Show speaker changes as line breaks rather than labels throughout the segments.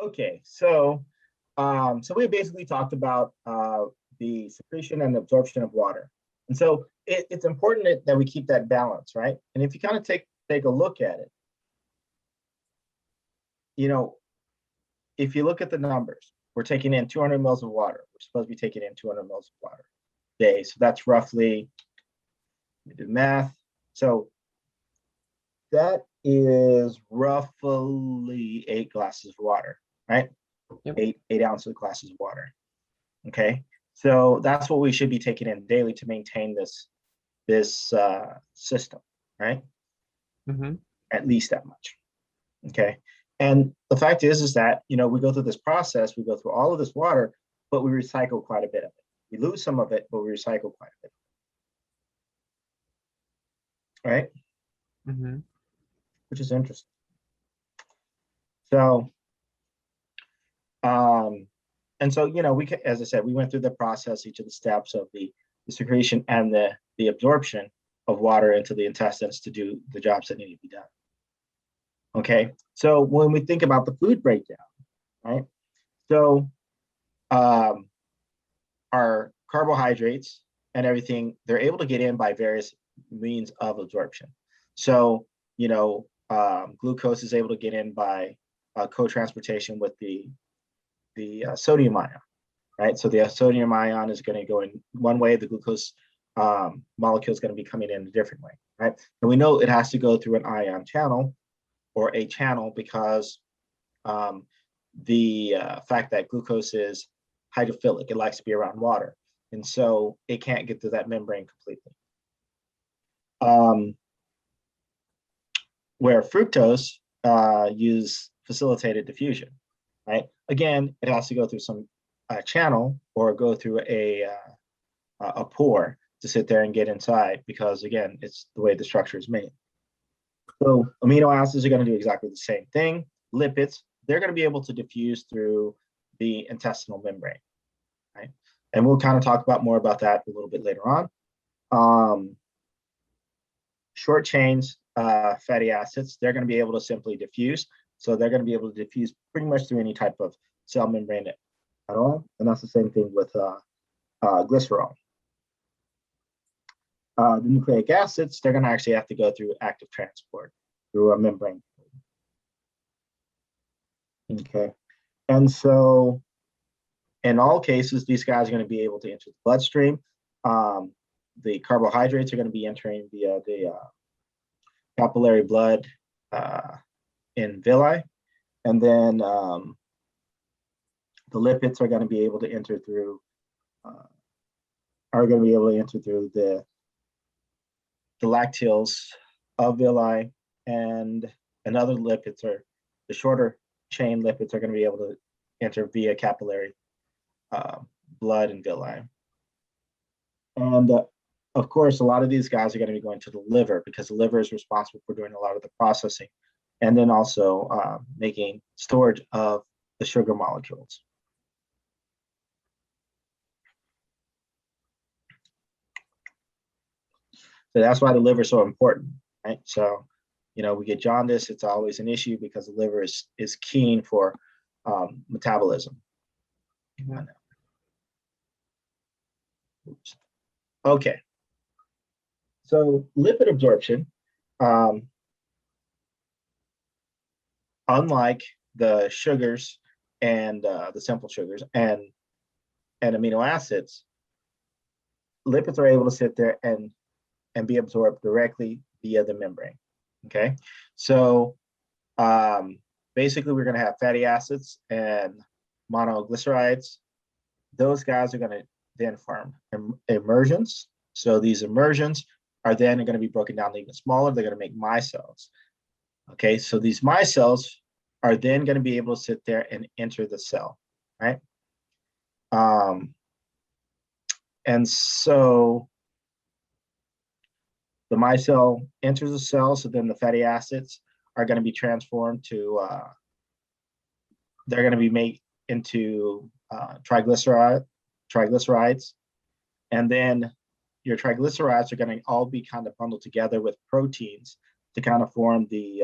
Okay, so we basically talked about the secretion and absorption of water. And so it's important that we keep that balance, right? And if you kind of take a look at it, you know, if you look at the numbers, we're taking in 200 mils of water. We're supposed to be taking in 200 mils of water a day. So that's roughly, let me do math. So that is roughly 8 glasses of water, right?
Yep.
Eight ounces of glasses of water. Okay, so that's what we should be taking in daily to maintain this system, right?
Mm-hmm.
At least that much. Okay, and the fact is that we go through this process, we go through all of this water, but we recycle quite a bit of it. We lose some of it, but we recycle quite a bit. Right?
Mm-hmm.
Which is interesting. So, and so, we can, as I said, we went through the process, each of the steps of the secretion and the absorption of water into the intestines to do the jobs that need to be done. Okay, so when we think about the food breakdown, right? So, our carbohydrates and everything, they're able to get in by various means of absorption. So, glucose is able to get in by co-transportation with the sodium ion, right? So the sodium ion is going to go in one way, the glucose molecule is going to be coming in a different way, right? And we know it has to go through an ion channel or a channel because the fact that glucose is hydrophilic, it likes to be around water. And so it can't get through that membrane completely. Where fructose use facilitated diffusion, right? Again, it has to go through some channel or go through a pore to sit there and get inside because, again, it's the way the structure is made. So amino acids are going to do exactly the same thing. Lipids, they're going to be able to diffuse through the intestinal membrane, right? And we'll kind of talk about more about that a little bit later on. Short chains fatty acids, they're going to be able to simply diffuse. So they're going to be able to diffuse pretty much through any type of cell membrane at all. And that's the same thing with glycerol. The nucleic acids, they're going to actually have to go through active transport through a membrane. Okay. And so in all cases, these guys are going to be able to enter the bloodstream. The carbohydrates are going to be entering via the capillary blood in villi. And then the lipids are going to be able to enter through the lacteals of villi, and other lipids, or the shorter chain lipids, are going to be able to enter via capillary blood and villi. And of course, a lot of these guys are going to be going to the liver because the liver is responsible for doing a lot of the processing and then also making storage of the sugar molecules. So that's why the liver is so important, right? So, we get jaundice, it's always an issue because the liver is keen for metabolism.
Mm-hmm.
Oops. Okay. So lipid absorption, unlike the sugars and the simple sugars and amino acids, lipids are able to sit there and be absorbed directly via the membrane. Okay, so basically we're going to have fatty acids and monoglycerides. Those guys are going to then form immersions. So these immersions are then going to be broken down even smaller. They're going to make micelles. Okay, so these micelles are then going to be able to sit there and enter the cell, right? And so the micelle enters the cell, so then the fatty acids are going to be transformed to, they're going to be made into triglycerides. And then your triglycerides are going to all be kind of bundled together with proteins to kind of form the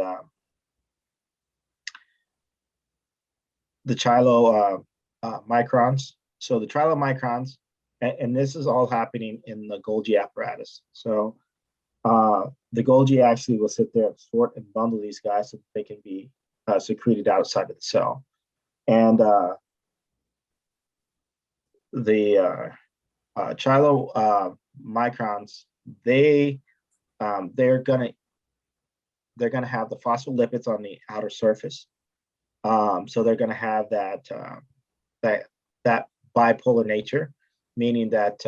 the chylomicrons. So the chylomicrons, and this is all happening in the Golgi apparatus. So the Golgi actually will sit there and sort and bundle these guys so that they can be secreted outside of the cell. And the chylomicrons, they're gonna have the phospholipids on the outer surface. So they're gonna have that bipolar nature, meaning that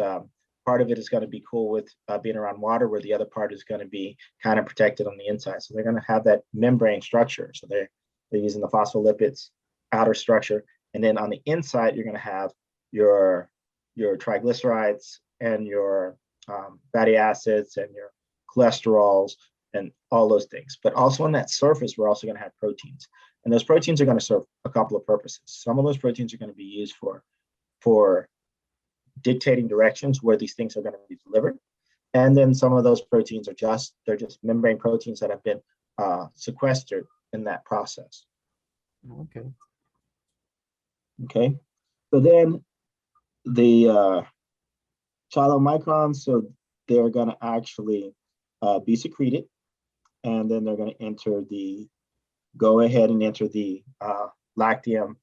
part of it is going to be cool with being around water, where the other part is going to be kind of protected on the inside. So they're going to have that membrane structure. So they're using the phospholipids outer structure, and then on the inside you're going to have your triglycerides and your fatty acids and your cholesterols and all those things. But also on that surface, we're also going to have proteins, and those proteins are going to serve a couple of purposes. Some of those proteins are going to be used for dictating directions where these things are going to be delivered. And then some of those proteins are just membrane proteins that have been sequestered in that process.
Okay.
Okay. So then the chylomicrons, so they're going to actually be secreted, and then they're going to go ahead and enter the lacteum.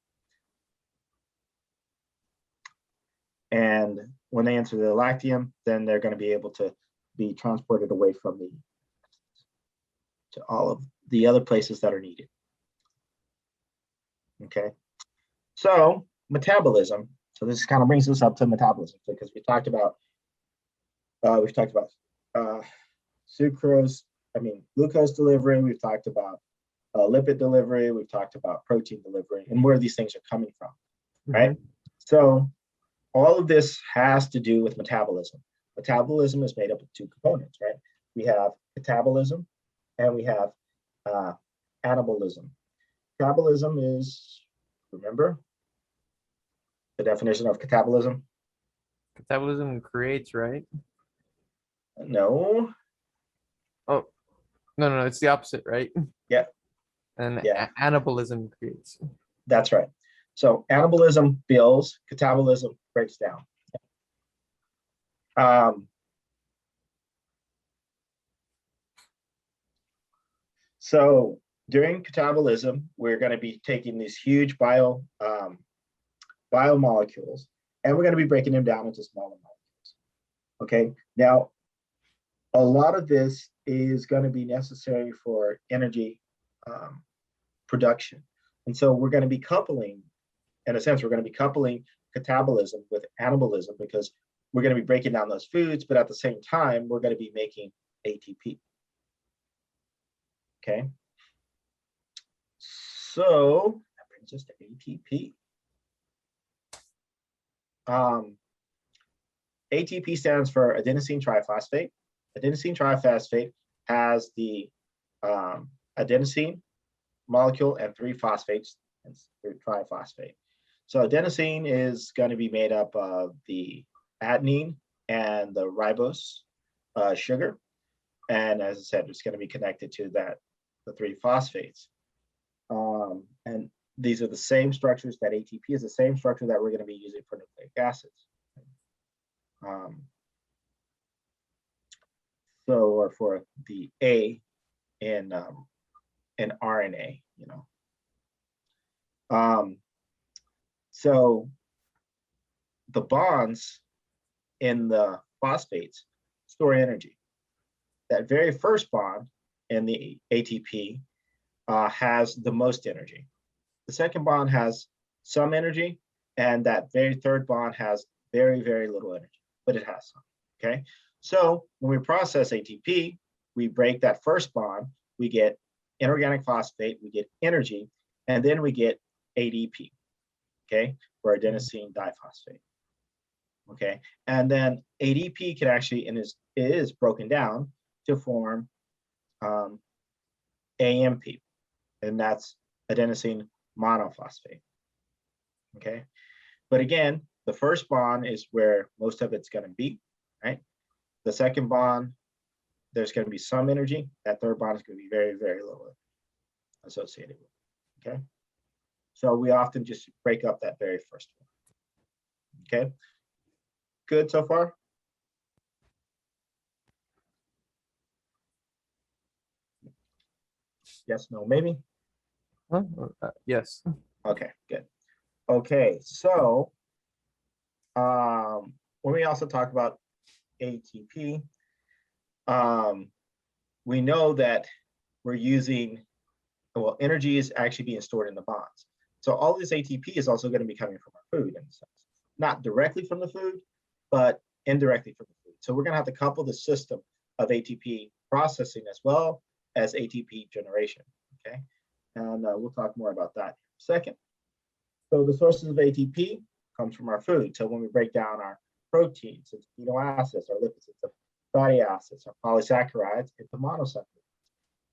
And when they enter the lacteum, then they're going to be able to be transported away from to all of the other places that are needed. Okay. So metabolism. So this kind of brings us up to metabolism, because we've talked about glucose delivery. We've talked about lipid delivery. We've talked about protein delivery and where these things are coming from, right? So all of this has to do with metabolism. Metabolism is made up of two components, right? We have catabolism and we have anabolism. Catabolism is, remember the definition of catabolism?
Catabolism creates, right?
No.
Oh, no, it's the opposite, right?
Yeah.
And
yeah,
anabolism creates.
That's right. So anabolism builds, catabolism breaks down. So during catabolism, we're going to be taking these huge biomolecules, and we're going to be breaking them down into smaller molecules. Okay. Now, a lot of this is going to be necessary for energy production, and so we're going to be coupling. In a sense, we're going to be coupling catabolism with anabolism, because we're going to be breaking down those foods, but at the same time, we're going to be making ATP. Okay. So that brings us to ATP. ATP stands for adenosine triphosphate. Adenosine triphosphate has the adenosine molecule and 3 phosphates, and triphosphate. So adenosine is going to be made up of the adenine and the ribose sugar. And as I said, it's going to be connected to the 3 phosphates. And these are the same structures that ATP is, the same structure that we're going to be using for nucleic acids. Or for the A in RNA, So the bonds in the phosphates store energy. That very first bond in the ATP has the most energy. The second bond has some energy, and that very third bond has very, very little energy, but it has some. Okay. So when we process ATP, we break that first bond, we get inorganic phosphate, we get energy, and then we get ADP, okay, for adenosine diphosphate. Okay, and then ADP can actually, and is broken down to form AMP, and that's adenosine monophosphate. Okay, but again, the first bond is where most of it's going to be, right? The second bond, there's going to be some energy. That third bond is going to be very, very little associated with. Okay. So we often just break up that very first one. Okay, good so far? Yes, no, maybe?
Huh? Yes.
Okay, good. Okay, so when we also talk about ATP, we know that we're using, well, energy is actually being stored in the bonds. So all this ATP is also going to be coming from our food in a sense. Not directly from the food, but indirectly from the food. So we're going to have to couple the system of ATP processing as well as ATP generation, okay? And we'll talk more about that in a second. So the sources of ATP comes from our food. So when we break down our proteins, it's amino acids, our lipids, it's fatty acids, our polysaccharides, into monosaccharides.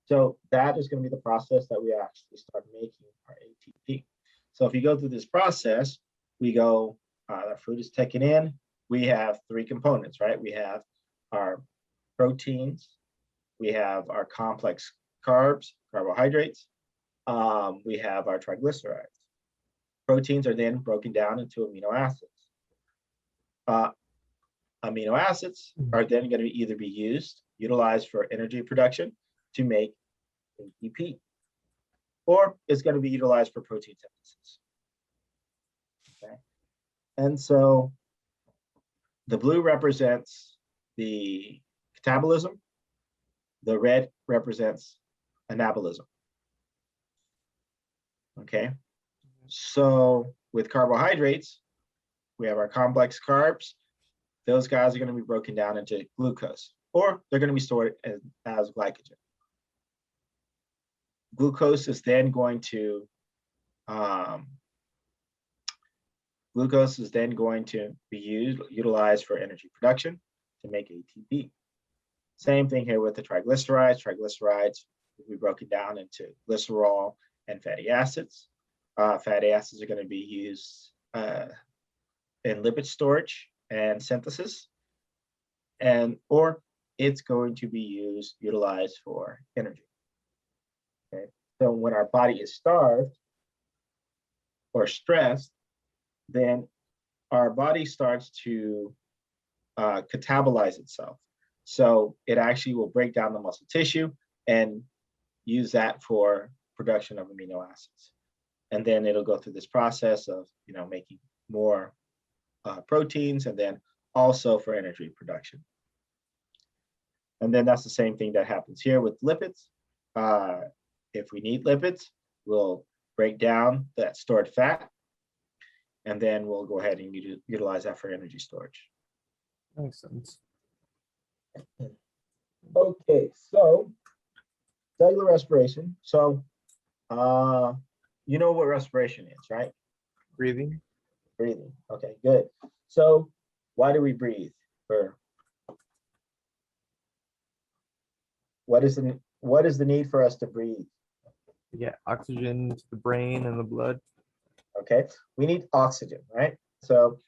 So that is going to be the process that we actually start making our ATP. So if you go through this process, we go, our food is taken in, we have three components, right? We have our proteins, we have our complex carbs, carbohydrates, we have our triglycerides. Proteins are then broken down into amino acids. Amino acids are then going to either be utilized for energy production to make ATP, or it's going to be utilized for protein synthesis. Okay, and so the blue represents the catabolism, the red represents anabolism. Okay, so with carbohydrates, we have our complex carbs. Those guys are going to be broken down into glucose, or they're going to be stored as glycogen. Glucose is then going to be utilized for energy production to make ATP. Same thing here with the triglycerides. Triglycerides will be broken down into glycerol and fatty acids. Fatty acids are going to be used in lipid storage and synthesis, or it's going to be utilized for energy. Okay, so when our body is starved or stressed, then our body starts to catabolize itself. So it actually will break down the muscle tissue and use that for production of amino acids. And then it'll go through this process of, making more proteins, and then also for energy production. And then that's the same thing that happens here with lipids. If we need lipids, we'll break down that stored fat, and then we'll go ahead and utilize that for energy storage.
Makes sense.
Okay, so cellular respiration. So you know what respiration is, right?
Breathing.
Breathing. Okay, good. So why do we breathe? What is the need for us to breathe?
Yeah, oxygen to the brain and the blood.
Okay, we need oxygen, right? So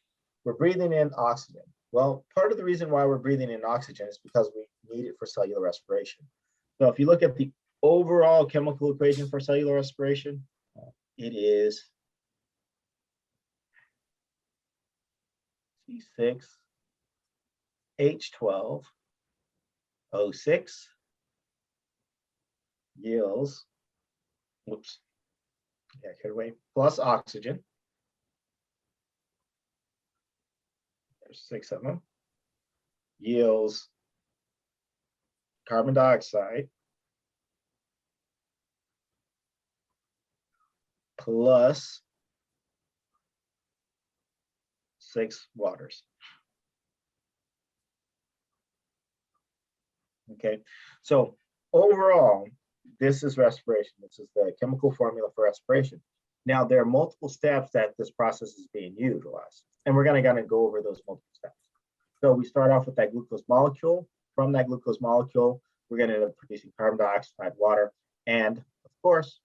we're breathing in oxygen. Well, part of the reason why we're breathing in oxygen is because we need it for cellular respiration. So if you look at the overall chemical equation for cellular respiration, it is C6H12O6 yields, plus oxygen. There's 6 of them. Yields carbon dioxide plus 6 waters. Okay, so overall, this is respiration. This is the chemical formula for respiration. Now, there are multiple steps that this process is being utilized, and we're going to go over those multiple steps. So we start off with that glucose molecule. From that glucose molecule, we're going to end up producing carbon dioxide, water, and of course,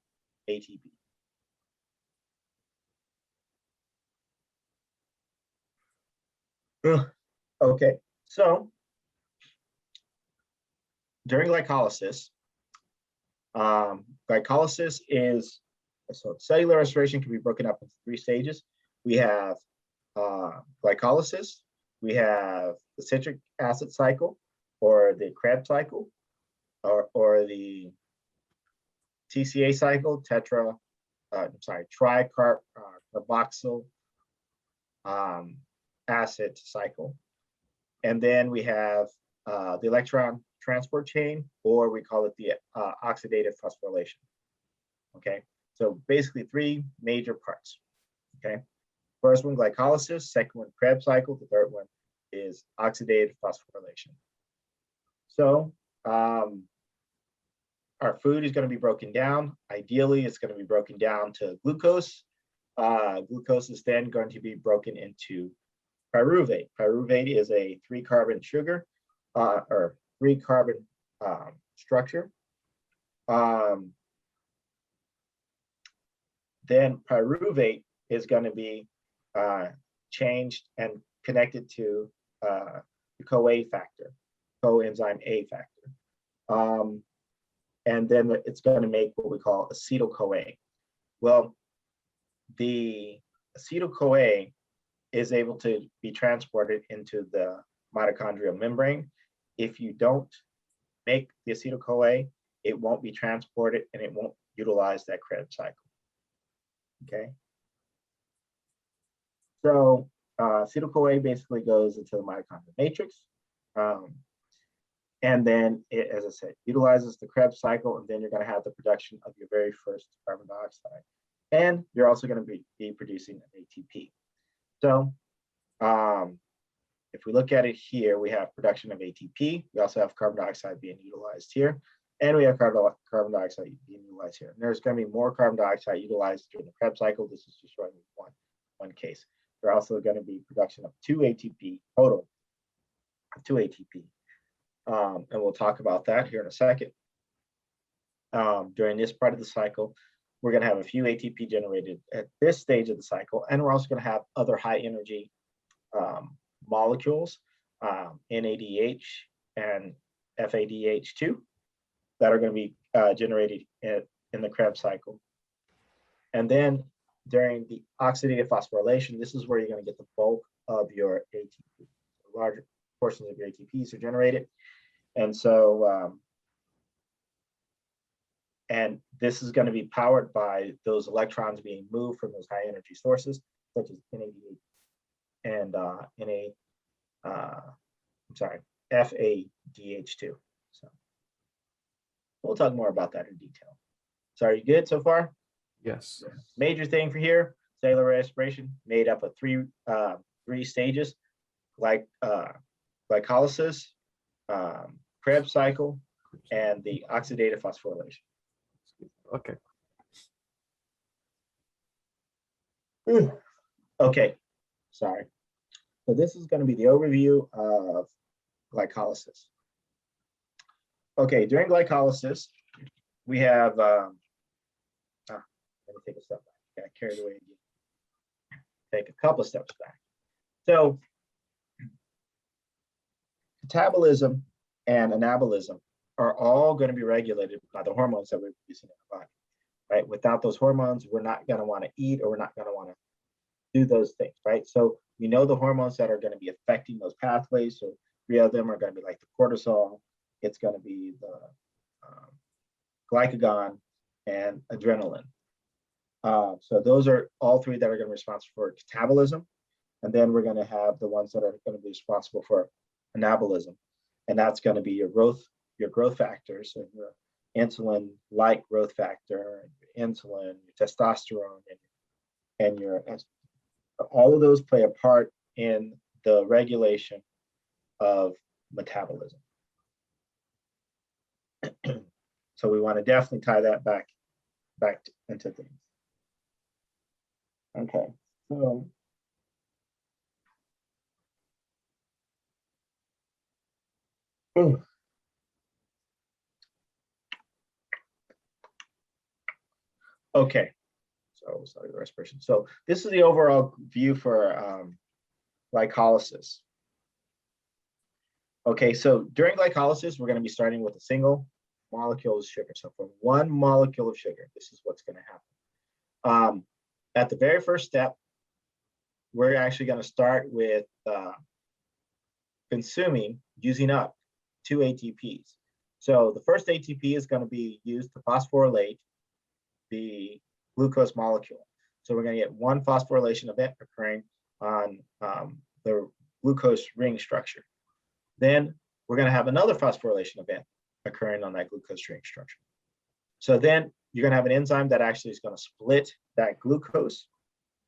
ATP. Okay, so during glycolysis, glycolysis is So cellular respiration can be broken up into 3 stages. We have glycolysis, we have the citric acid cycle, or the Krebs cycle, or the TCA cycle, tricarboxyl acid cycle. And then we have the electron transport chain, or we call it the oxidative phosphorylation. Okay, so basically 3 major parts. Okay, first one glycolysis, second one Krebs cycle, the third one is oxidative phosphorylation. So our food is going to be broken down. Ideally, it's going to be broken down to glucose. Glucose is then going to be broken into pyruvate. Pyruvate is a 3-carbon sugar, or 3-carbon structure. Then pyruvate is going to be changed and connected to the CoA factor, coenzyme A factor. And then it's going to make what we call acetyl-CoA. Well, the acetyl-CoA is able to be transported into the mitochondrial membrane. If you don't make the acetyl-CoA, it won't be transported and it won't utilize that Krebs cycle. Okay. So acetyl-CoA basically goes into the mitochondrial matrix. And then it, as I said, utilizes the Krebs cycle, and then you're going to have the production of your very first carbon dioxide. And you're also going to be producing an ATP. So if we look at it here, we have production of ATP. We also have carbon dioxide being utilized here. And we have carbon dioxide being utilized here. And there's going to be more carbon dioxide utilized during the Krebs cycle. This is just showing one case. There's also going to be production of 2 ATP, total of 2 ATP. And we'll talk about that here in a second. During this part of the cycle, we're going to have a few ATP generated at this stage of the cycle, and we're also going to have other high energy molecules, NADH and FADH2, that are going to be generated in the Krebs cycle. And then during the oxidative phosphorylation, this is where you're going to get the bulk of your ATP. Larger portions of your ATPs are generated. And so, and this is going to be powered by those electrons being moved from those high energy sources, such as NADH and FADH2. So we'll talk more about that in detail. So are you good so far?
Yes.
Major thing for here, cellular respiration made up of three stages, like glycolysis, Krebs cycle, and the oxidative phosphorylation.
Okay.
Okay, sorry. So this is going to be the overview of glycolysis. Okay, during glycolysis, we have, let me take a step back. Got carried away again. Take a couple of steps back. So catabolism and anabolism are all going to be regulated by the hormones that we're producing in our body, right? Without those hormones, we're not going to want to eat, or we're not going to want to do those things, right? So we know the hormones that are going to be affecting those pathways. So 3 of them are going to be like the cortisol, it's going to be the glycagon, and adrenaline. So those are all 3 that are going to be responsible for catabolism. And then we're going to have the ones that are going to be responsible for anabolism. And that's going to be your growth factors, so your insulin-like growth factor, your insulin, your testosterone, and your all of those play a part in the regulation of metabolism. So we want to definitely tie that back into things. Okay, so okay, so cellular respiration. So this is the overall view for glycolysis. Okay, so during glycolysis, we're going to be starting with a single molecule of sugar. So from 1 molecule of sugar, this is what's going to happen. At the very first step, we're actually going to start with using up 2 ATPs. So the first ATP is going to be used to phosphorylate the glucose molecule. So we're going to get one phosphorylation event occurring on the glucose ring structure. Then we're going to have another phosphorylation event occurring on that glucose ring structure. So then you're going to have an enzyme that actually is going to split that glucose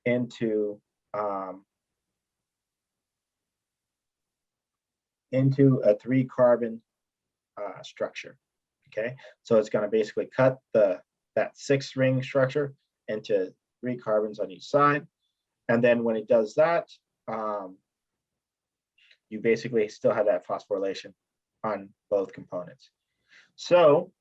into a 3-carbon structure. Okay, so it's going to basically cut that 6-ring structure into 3 carbons on each side, and then when it does that, you basically still have that phosphorylation on both components. So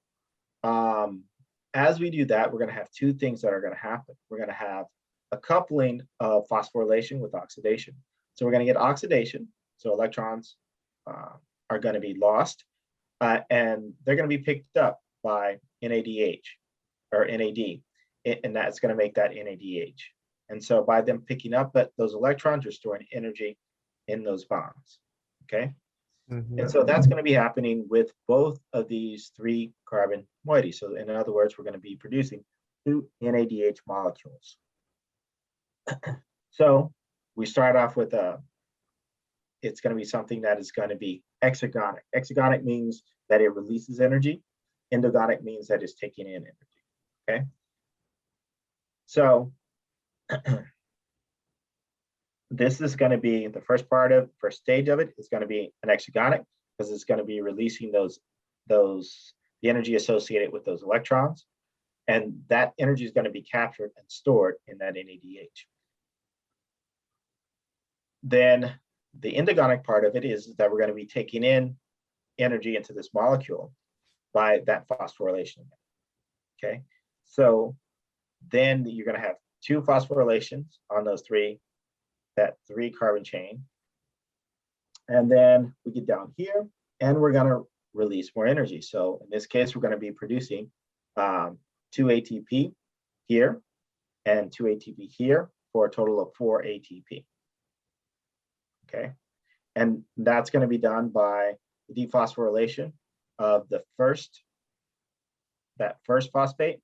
as we do that, we're going to have 2 things that are going to happen. We're going to have a coupling of phosphorylation with oxidation. So we're going to get oxidation, so electrons are going to be lost, and they're going to be picked up by NADH or NAD, and that's going to make that NADH. And so by them picking up those electrons, you're storing energy in those bonds. Okay. Mm-hmm. And so that's going to be happening with both of these 3-carbon moieties. So in other words, we're going to be producing 2 NADH molecules. So we start off with it's going to be something that is going to be exergonic. Exergonic means that it releases energy. Endogonic means that it's taking in energy. Okay. So this is going to be the first stage of it is going to be an exergonic, because it's going to be releasing the energy associated with those electrons, and that energy is going to be captured and stored in that NADH. Then the endogonic part of it is that we're going to be taking in energy into this molecule by that phosphorylation. Okay, so then you're going to have 2 phosphorylations on that 3-carbon chain. And then we get down here and we're going to release more energy. So in this case, we're going to be producing 2 ATP here and 2 ATP here for a total of 4 ATP. Okay, and that's going to be done by the dephosphorylation of that first phosphate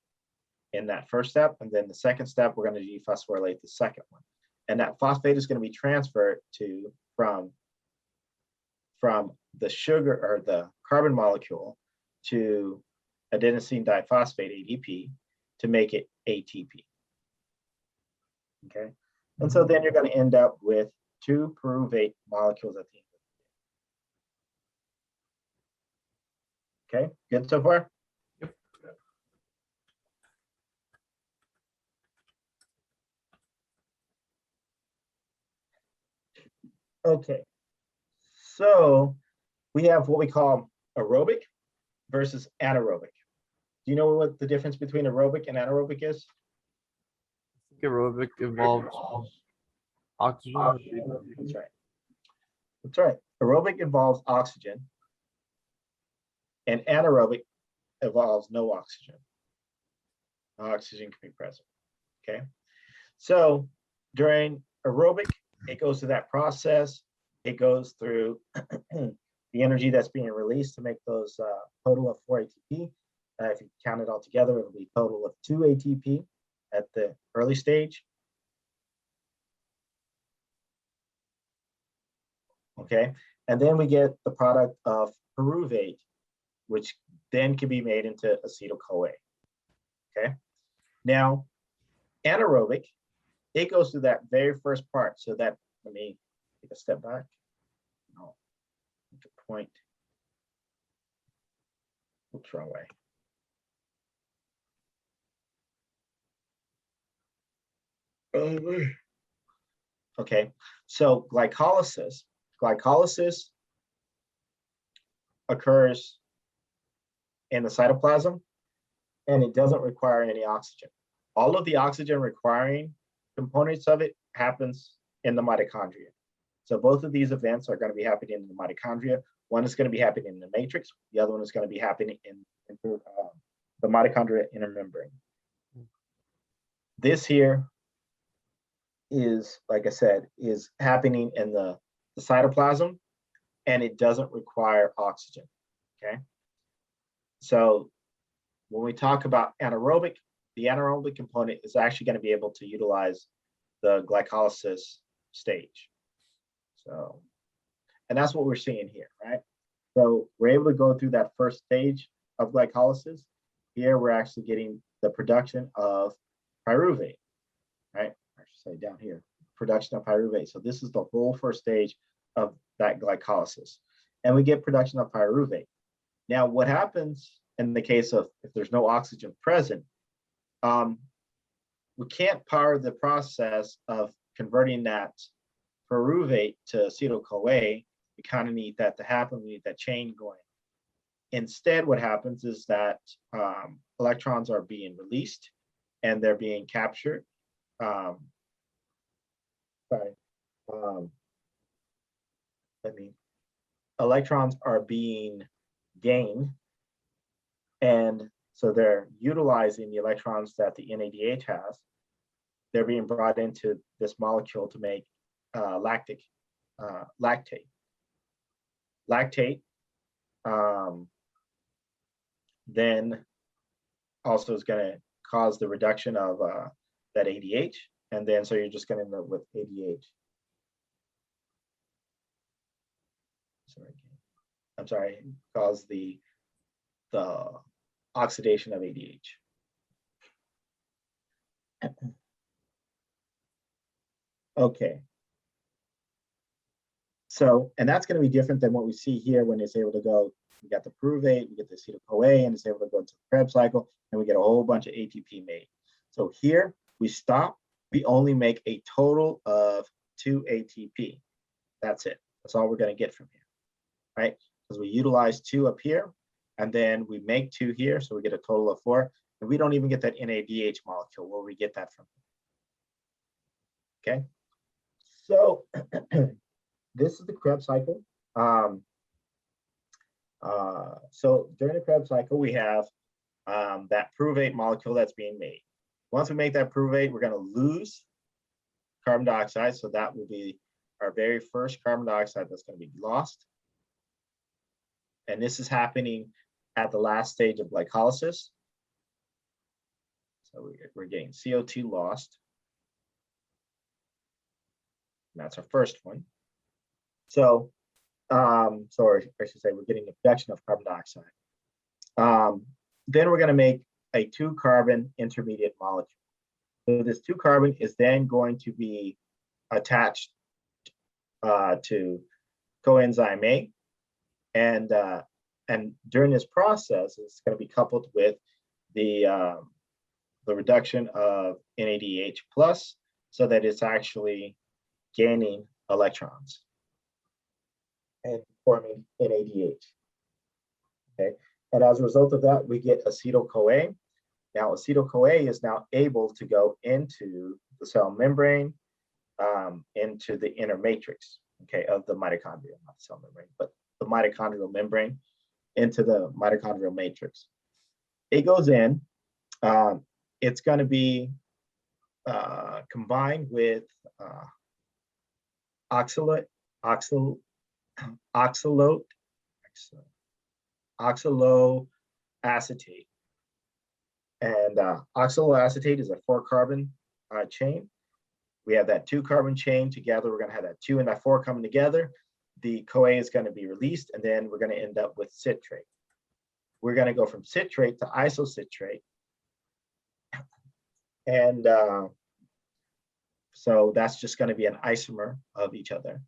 in that first step, and then the second step we're going to dephosphorylate the second one, and that phosphate is going to be transferred from the sugar or the carbon molecule to adenosine diphosphate ADP to make it ATP. Okay, and so then you're going to end up with 2 pyruvate molecules at the end. Okay, good so far?
Yep.
Okay, so we have what we call aerobic versus anaerobic. Do you know what the difference between aerobic and anaerobic is?
I think aerobic involves oxygen.
That's right. That's right. Aerobic involves oxygen, and anaerobic involves no oxygen. No oxygen can be present. Okay. So during aerobic, it goes through that process. It goes through the energy that's being released to make those total of 4 ATP. If you count it all together, it'll be a total of 2 ATP at the early stage. Okay, and then we get the product of pyruvate, which then can be made into acetyl-CoA. Okay, now anaerobic, it goes through that very first part. So that, let me take a step back. No, make a point. Oops, wrong way. Okay, so glycolysis occurs in the cytoplasm, and it doesn't require any oxygen. All of the oxygen requiring components of it happens in the mitochondria. So both of these events are going to be happening in the mitochondria. One is going to be happening in the matrix. The other one is going to be happening in the mitochondria inner membrane. This here is, like I said, is happening in the cytoplasm, and it doesn't require oxygen, okay? So when we talk about anaerobic, the anaerobic component is actually going to be able to utilize the glycolysis stage. So, and that's what we're seeing here, right? So we're able to go through that first stage of glycolysis. Here we're actually getting the production of pyruvate, right? I should say down here, production of pyruvate. So this is the whole first stage of that glycolysis. And we get production of pyruvate. Now, what happens in the case of if there's no oxygen present, we can't power the process of converting that pyruvate to acetyl-CoA. We kind of need that to happen. We need that chain going. Instead, what happens is that electrons are being released and they're being captured. Electrons are being gained, and so they're utilizing the electrons that the NADH has. They're being brought into this molecule to make lactate. Lactate then also is going to cause the reduction of that ADH, and then so you're just going to end up with ADH. Cause the oxidation of ADH. Okay. So, and that's going to be different than what we see here when it's able to go. We got the pyruvate, we get the acetyl-CoA, and it's able to go into the Krebs cycle, and we get a whole bunch of ATP made. So here we stop. We only make a total of 2 ATP. That's it. That's all we're going to get from here, right? Because we utilize 2 up here, and then we make 2 here, so we get a total of 4. And we don't even get that NADH molecule where we get that from. Okay, so this is the Krebs cycle. So during the Krebs cycle, we have that pyruvate molecule that's being made. Once we make that pyruvate, we're going to lose carbon dioxide. So that will be our very first carbon dioxide that's going to be lost. And this is happening at the last stage of glycolysis. So we're getting CO2 lost. And that's our first one. So, sorry, I should say we're getting the production of carbon dioxide. Then we're going to make a 2-carbon intermediate molecule. So this 2-carbon is then going to be attached to coenzyme A, and during this process, it's going to be coupled with the reduction of NADH plus, so that it's actually gaining electrons and forming NADH. Okay, and as a result of that, we get acetyl-CoA. Now, acetyl-CoA is now able to go into the cell membrane, into the inner matrix, okay, of the mitochondria, not the cell membrane, but the mitochondrial membrane, into the mitochondrial matrix. It goes in. It's going to be combined with oxaloacetate, and oxaloacetate is a 4-carbon chain. We have that 2-carbon chain together. We're going to have that 2 and that 4 coming together. The CoA is going to be released, and then we're going to end up with citrate. We're going to go from citrate to isocitrate. And so that's just going to be an isomer of each other.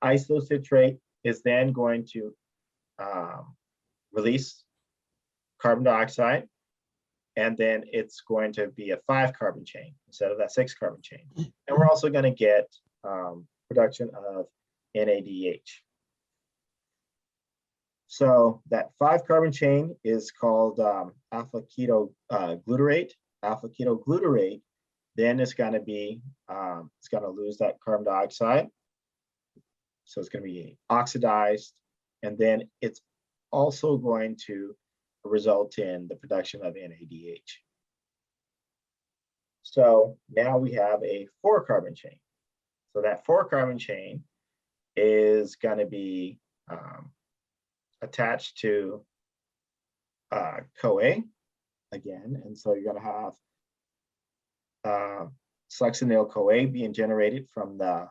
Isocitrate is then going to release carbon dioxide, and then it's going to be a 5-carbon chain instead of that 6-carbon chain. And we're also going to get production of NADH. So that 5-carbon chain is called alpha keto glutarate. Alpha keto glutarate then is going to be, it's going to lose that carbon dioxide. So it's going to be oxidized, and then it's also going to result in the production of NADH. So now we have a 4-carbon chain. So that 4-carbon chain is going to be attached to CoA again. And so you're going to have succinyl CoA being generated from the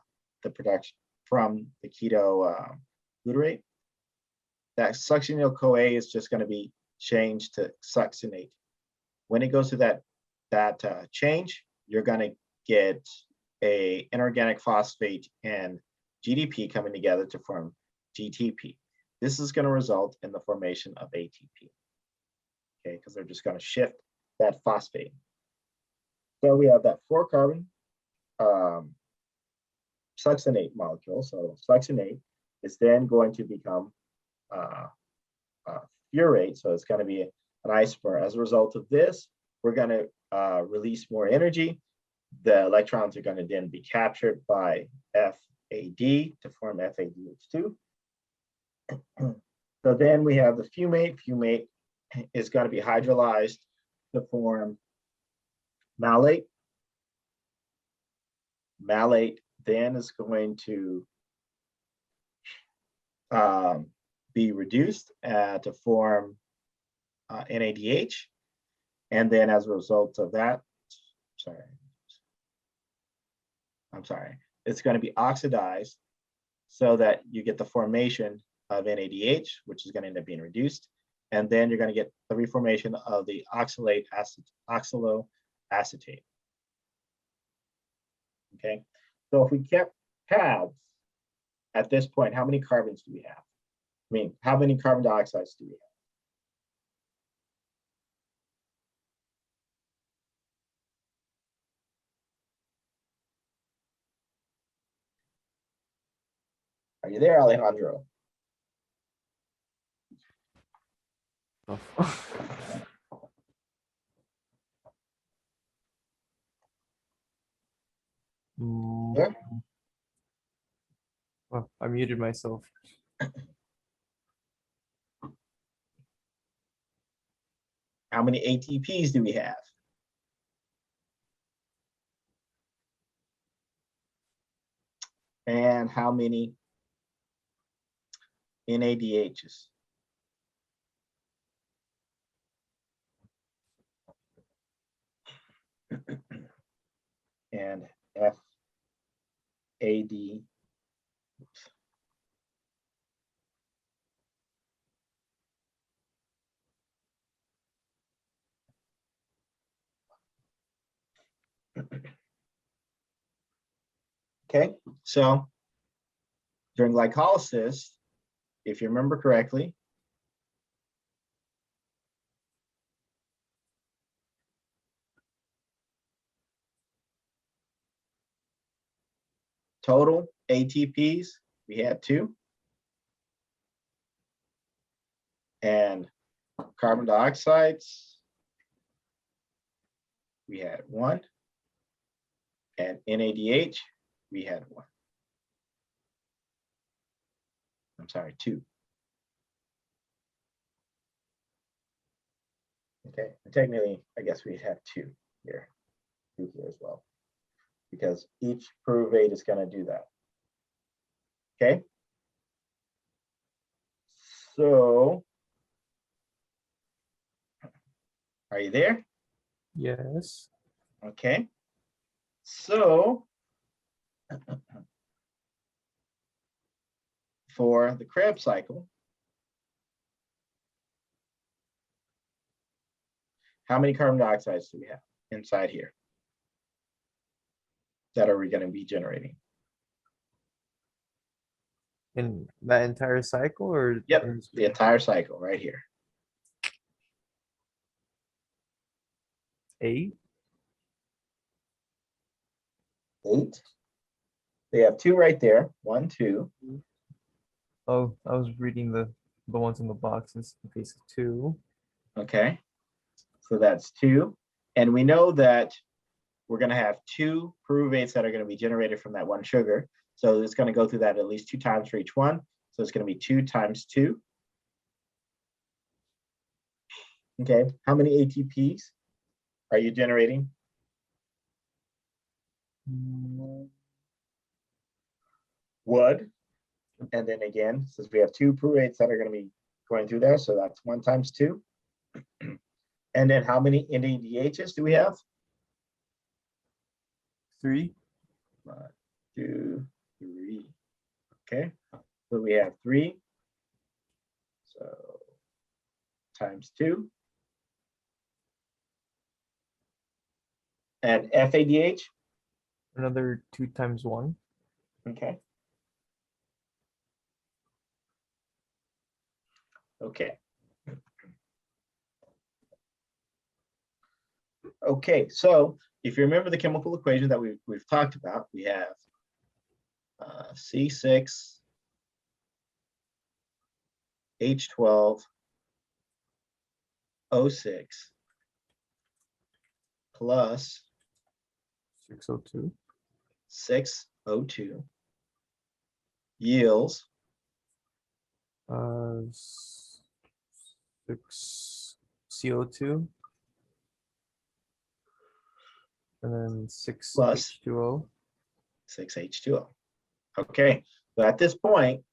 production from the keto glutarate. That succinyl CoA is just going to be changed to succinate. When it goes to that change, you're going to get a inorganic phosphate and GDP coming together to form GTP. This is going to result in the formation of ATP. Okay, because they're just going to shift that phosphate. So we have that 4-carbon succinate molecule. So succinate is then going to become furate. So it's going to be an isomer. As a result of this, we're going to release more energy. The electrons are going to then be captured by FAD to form FADH2. So then we have the fumate. Fumate is going to be hydrolyzed to form malate. Malate then is going to be reduced to form NADH. And then as a result of that, it's going to be oxidized so that you get the formation of NADH, which is going to end up being reduced. And then you're going to get the reformation of the oxaloacetate. Okay, so if we kept tabs at this point, how many carbons do we have? I mean, how many carbon dioxides do we have? Are you there, Alejandro? Yeah.
Oh, I muted myself.
How many ATPs do we have? And how many NADHs? And FAD. Okay, so during glycolysis, if you remember correctly, total ATPs, we had 2. And carbon dioxides, we had 1. And NADH, we had 1. I'm sorry, 2. Okay, and technically, I guess we'd have 2 here as well, because each pyruvate is going to do that. Okay, so are you there?
Yes.
Okay, so for the Krebs cycle, how many carbon dioxides do we have inside here that are we going to be generating?
In that entire cycle, or
Yep, the entire cycle right here.
8?
8. They have 2 right there. 1, 2.
Oh, I was reading the ones in the boxes. Okay, so 2.
Okay, so that's 2. And we know that we're going to have 2 pyruvates that are going to be generated from that one sugar. So it's going to go through that at least 2 times for each one. So it's going to be 2 times 2. Okay, how many ATPs are you generating would. And then again, since we have two pruvates that are going to be going through there, so that's 1 times 2. And then how many NADHs do we have?
3.
1, 2, 3. Okay, so we have 3. So times 2. And FADH?
Another 2 times 1.
Okay. Okay. Okay, so if you remember the chemical equation that we've talked about, we have C6 H12 O6 plus
602.
6O2 yields
6 CO2 and then 6
plus
H2O.
6H2O. Okay, so at this point,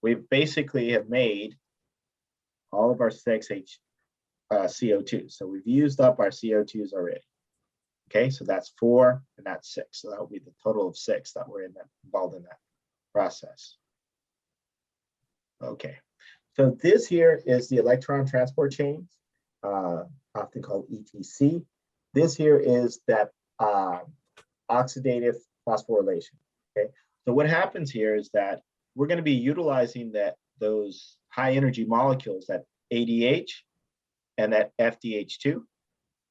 we basically have made all of our 6H CO2. So we've used up our CO2s already. Okay, so that's 4 and that's 6. So that will be the total of 6 that were involved in that process. Okay, so this here is the electron transport chains, often called ETC. This here is that oxidative phosphorylation. Okay, so what happens here is that we're going to be utilizing those high energy molecules, that ADH and that FDH2.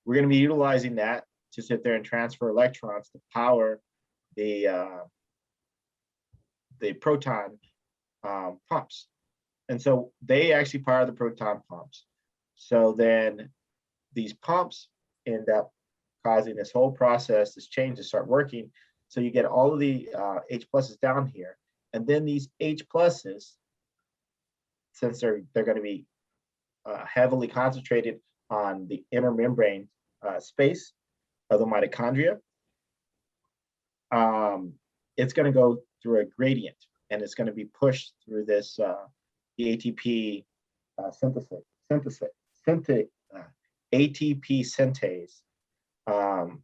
We're going to be utilizing that to sit there and transfer electrons to power the proton pumps. And so they actually power the proton pumps. So then these pumps end up causing this whole process, this change to start working. So you get all of the H pluses down here. And then these H pluses, since they're going to be heavily concentrated on the inner membrane space of the mitochondria, it's going to go through a gradient, and it's going to be pushed through this the ATP ATP synthase, the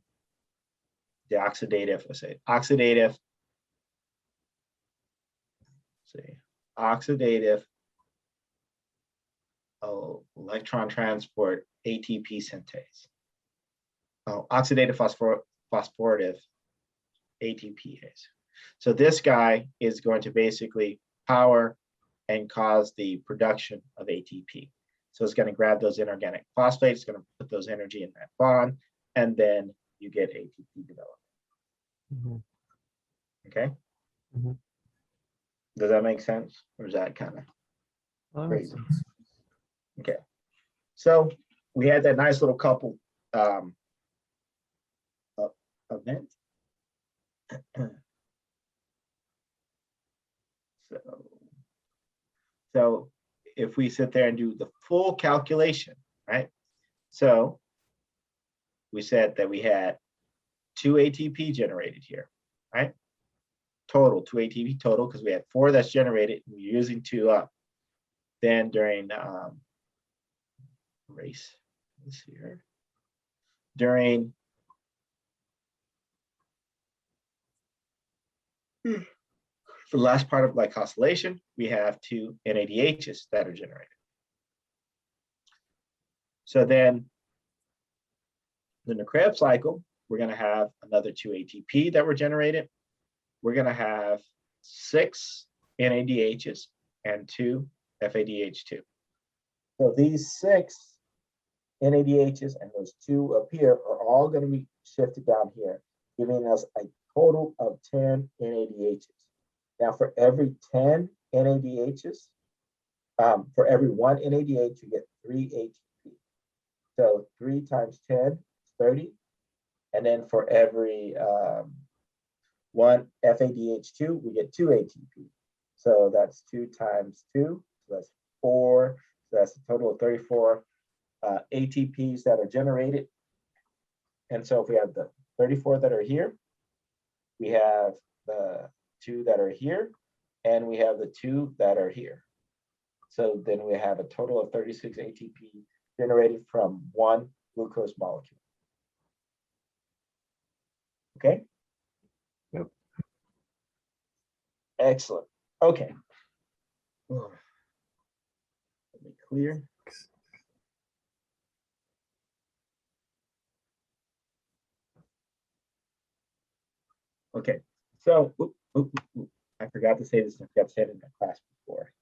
oxidative, oxidative electron transport ATP synthase. Oxidative phosphorative ATPase. So this guy is going to basically power and cause the production of ATP. So it's going to grab those inorganic phosphates, it's going to put those energy in that bond, and then you get ATP development.
Mm-hmm.
Okay?
Mm-hmm.
Does that make sense? Or is that kind of crazy? Okay. So we had that nice little couple event. So if we sit there and do the full calculation, right? So we said that we had 2 ATP generated here, right? Total, 2 ATP total, because we had 4 that's generated, and we're using 2 up. Then during erase this here, during the last part of glycosylation, we have 2 NADHs that are generated. So then in the Krebs cycle, we're going to have another 2 ATP that were generated. We're going to have 6 NADHs and 2 FADH2. So these 6 NADHs and those 2 up here are all going to be shifted down here, giving us a total of 10 NADHs. Now, for every 10 NADHs, for every 1 NADH, you get 3 ATP. So 3 times 10 is 30. And then for every 1 FADH2, we get 2 ATP. So that's 2 times 2, so that's 4. So that's a total of 34 ATPs that are generated. And so if we have the 34 that are here. We have the 2 that are here, and we have the 2 that are here. So then we have a total of 36 ATP generated from one glucose molecule. Okay?
Yep.
Excellent. Okay. Let me clear. Okay, so I forgot to say this. I forgot to say it in the class before.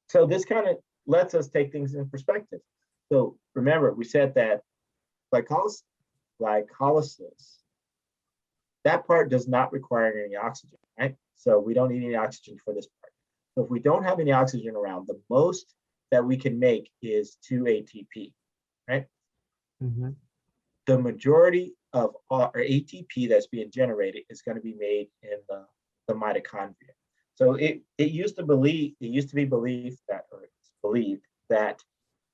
So this kind of lets us take things in perspective. So remember, we said that glycolysis, that part does not require any oxygen, right? So we don't need any oxygen for this part. So if we don't have any oxygen around, the most that we can make is 2 ATP, right?
Mm-hmm.
The majority of our ATP that's being generated is going to be made in the mitochondria. So it used to be believed that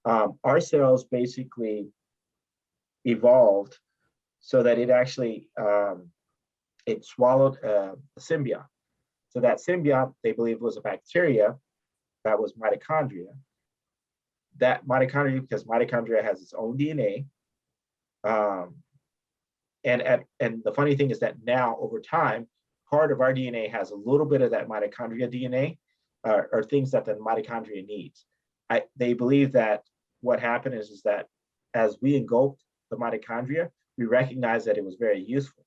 our cells basically evolved so that it actually it swallowed a symbiote. So that symbiote, they believe, was a bacteria that was mitochondria. That mitochondria, because mitochondria has its own DNA. And the funny thing is that now, over time, part of our DNA has a little bit of that mitochondria DNA, or things that the mitochondria needs. They believe that what happened is that as we engulfed the mitochondria, we recognized that it was very useful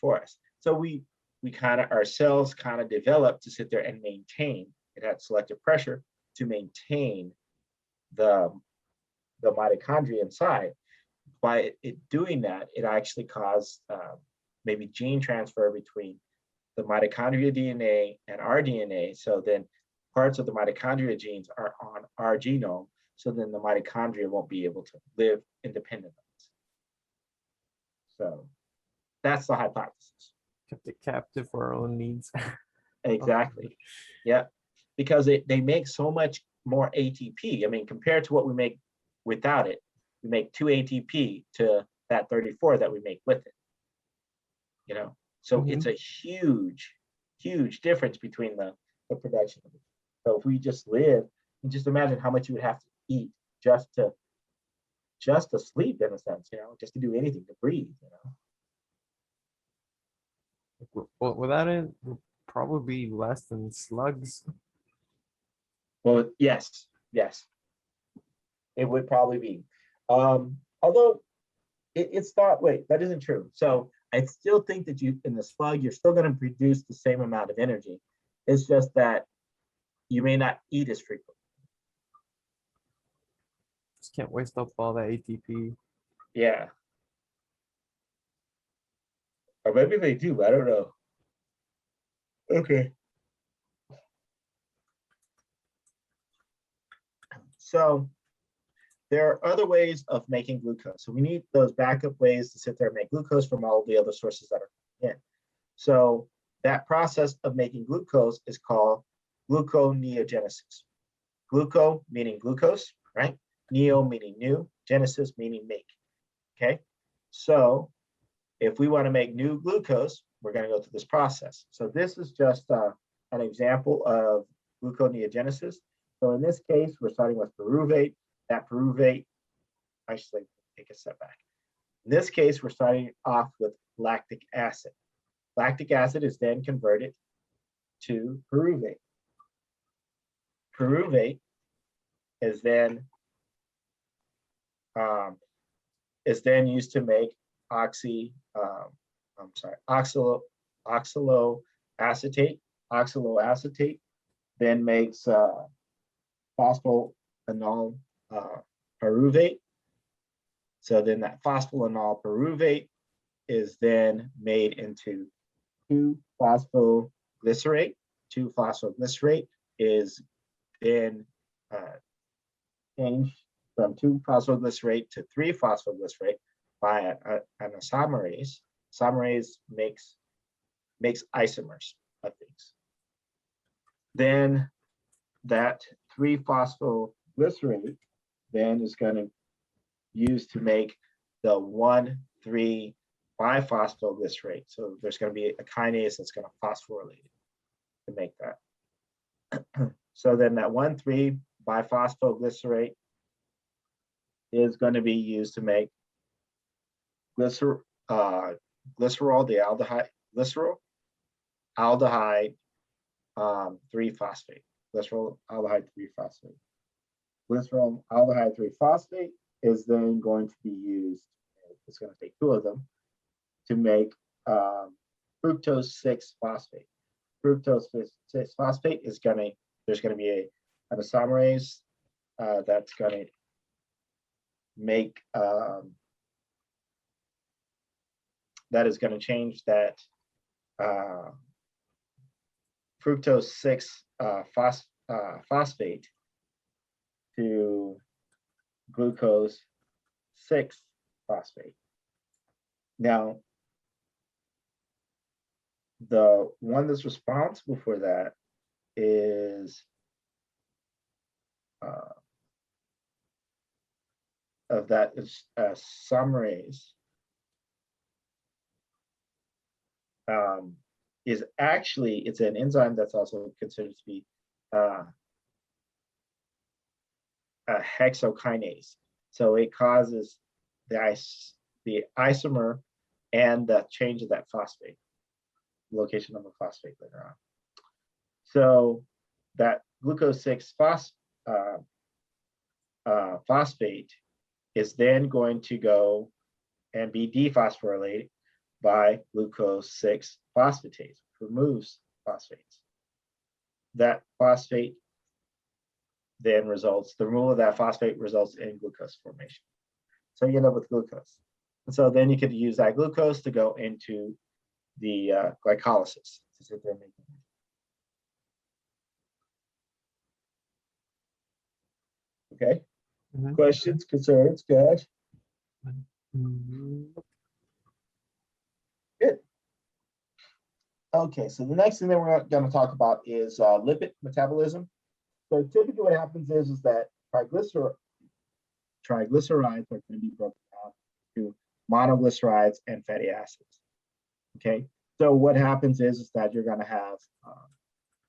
for us. So our cells kind of developed to sit there and maintain. It had selective pressure to maintain the mitochondria inside. By it doing that, it actually caused maybe gene transfer between the mitochondria DNA and our DNA. So then parts of the mitochondria genes are on our genome. So then the mitochondria won't be able to live independently. So that's the hypothesis.
Kept it captive for our own needs.
Exactly. Yeah. Because they make so much more ATP. I mean, compared to what we make without it, we make 2 ATP to that 34 that we make with it. You know, so
Mm-hmm.
It's a huge difference between the production of it. So if we just live, and just imagine how much you would have to eat just to sleep, in a sense, just to do anything, to breathe,
Well, without it, we'll probably be less than slugs.
Well, yes, it would probably be. Although it's not, wait, that isn't true. So I still think that in the slug, you're still going to produce the same amount of energy. It's just that you may not eat as frequently.
Just can't waste up all that ATP.
Yeah. Or maybe they do, I don't know. Okay. So there are other ways of making glucose. So we need those backup ways to sit there and make glucose from all the other sources that are in. So that process of making glucose is called gluconeogenesis. Gluco meaning glucose, right? Neo meaning new, genesis meaning make. Okay. So if we want to make new glucose, we're going to go through this process. So this is just an example of gluconeogenesis. So in this case, we're starting with pyruvate. That pyruvate, actually, take a step back. In this case, we're starting off with lactic acid. Lactic acid is then converted to pyruvate. Pyruvate is then used to make oxaloacetate. Oxaloacetate then makes phosphoenol pyruvate. So then that phosphoenol pyruvate is then made into 2-phosphoglycerate. 2-phosphoglycerate is then changed from 2-phosphoglycerate to 3-phosphoglycerate by an isomerase. Isomerase makes isomers of things. Then that 3-phosphoglycerate then is going to use to make the biphosphoglycerate. So there's going to be a kinase that's going to phosphorylate it to make that. So then that 1,3-biphosphoglycerate is going to be used to make glycerol, the aldehyde, glycerol aldehyde 3-phosphate. Glycerol aldehyde 3-phosphate. Glycerol aldehyde 3-phosphate is then going to be used, it's going to take 2 of them, to make fructose 6-phosphate. Fructose 6-phosphate is going to, there's going to be an isomerase that's going to make, that is going to change that fructose 6 phosphate to glucose 6-phosphate. Now, the one that's responsible for that is of that is is actually, it's an enzyme that's also considered to be a hexokinase. So it causes the isomer and the change of that phosphate, location of the phosphate later on. So that glucose 6 phosphate is then going to go and be dephosphorylated by glucose 6 phosphatase, which removes phosphates. That phosphate then results, the removal of that phosphate results in glucose formation. So you end up with glucose. And so then you could use that glucose to go into the glycolysis to sit there and make it. Okay.
Mhm.
Questions, concerns, guys? Good. Okay, so the next thing that we're going to talk about is lipid metabolism. So typically what happens is that triglycerides are going to be broken down to monoglycerides and fatty acids. Okay, so what happens is that you're going to have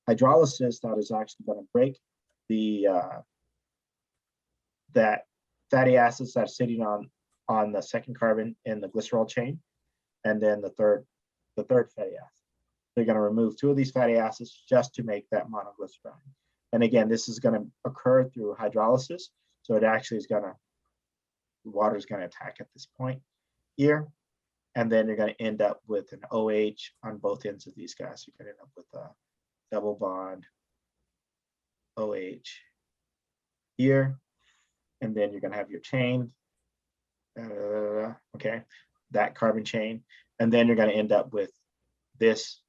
hydrolysis that is actually going to break the that fatty acids that are sitting on the second carbon in the glycerol chain, and then the third fatty acid. They're going to remove 2 of these fatty acids just to make that monoglyceride. And again, this is going to occur through hydrolysis. So it actually is going to, water is going to attack at this point here. And then you're going to end up with an OH on both ends of these guys. You're going to end up with a double bond OH here. And then you're going to have your chain, okay, that carbon chain. And then you're going to end up with this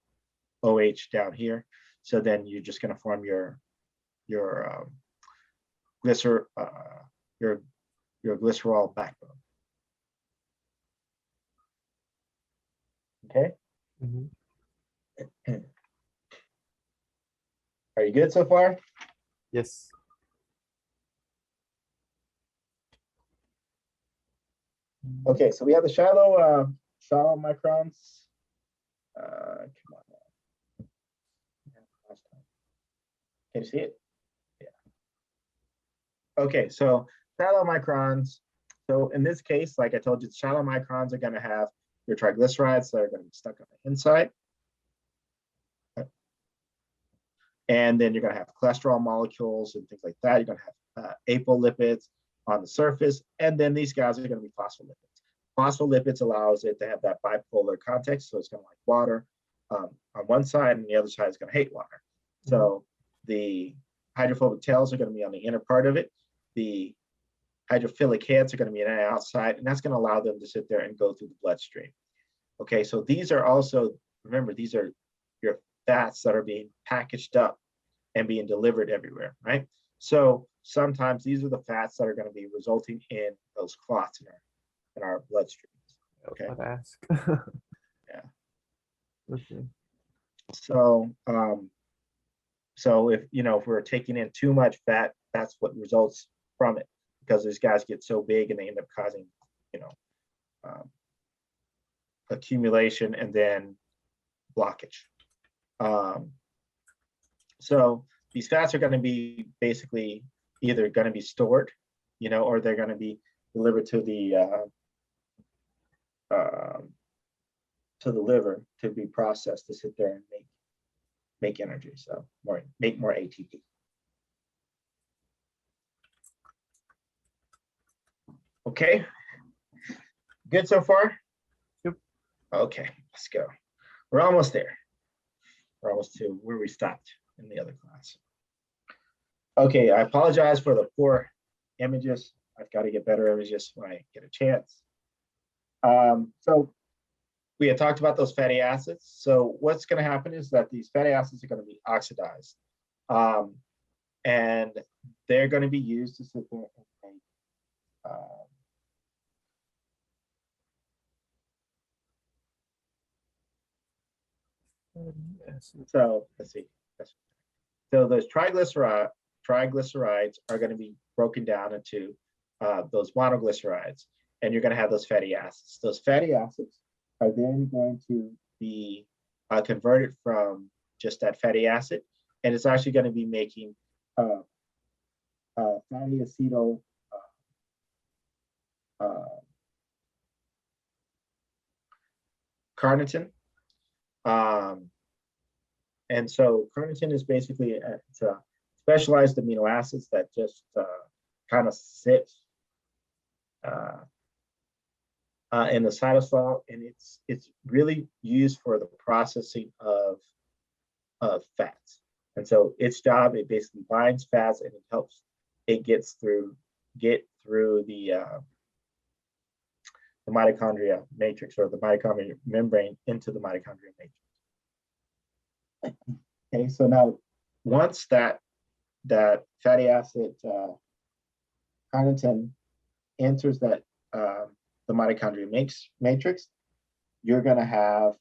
OH down here. So then you're just going to form your glycerol backbone. Okay.
Mhm.
Are you good so far?
Yes.
Okay, so we have the shallow microns. Come on now. Can you see it? Yeah. Okay, so shallow microns. So in this case, like I told you, shallow microns are going to have your triglycerides that are going to be stuck on the inside. And then you're going to have cholesterol molecules and things like that. You're going to have apolipids on the surface. And then these guys are going to be phospholipids. Phospholipids allows it to have that bipolar context. So it's going to like water on one side, and the other side is going to hate water. So the hydrophobic tails are going to be on the inner part of it. The hydrophilic heads are going to be on the outside, and that's going to allow them to sit there and go through the bloodstream. Okay, so these are also, remember, these are your fats that are being packaged up and being delivered everywhere, right? So sometimes these are the fats that are going to be resulting in those clots in our bloodstreams. Okay.
I'd ask.
Yeah.
Okay.
So so if we're taking in too much fat, that's what results from it, because these guys get so big and they end up causing accumulation and then blockage. So these fats are going to be basically either going to be stored, or they're going to be delivered to the liver to be processed to sit there and make energy. So make more ATP. Okay, good so far?
Yep.
Okay, let's go. We're almost there. We're almost to where we stopped in the other class. Okay, I apologize for the poor images. I've got to get better images when I get a chance. So we had talked about those fatty acids. So what's going to happen is that these fatty acids are going to be oxidized. And they're going to be used to sit there and make so let's see. So those triglycerides are going to be broken down into those monoglycerides, and you're going to have those fatty acids. Those fatty acids are then going to be converted from just that fatty acid, and it's actually going to be making fatty acetyl carnitine. And so carnitine is basically it's a specialized amino acids that just kind of sit in the cytosol, and it's really used for the processing of fats. And so its job, it basically binds fats and it helps it get through the mitochondria matrix or the mitochondrial membrane into the mitochondrial matrix. Okay, so now once that fatty acid carnitine enters that the mitochondrial matrix, you're going to have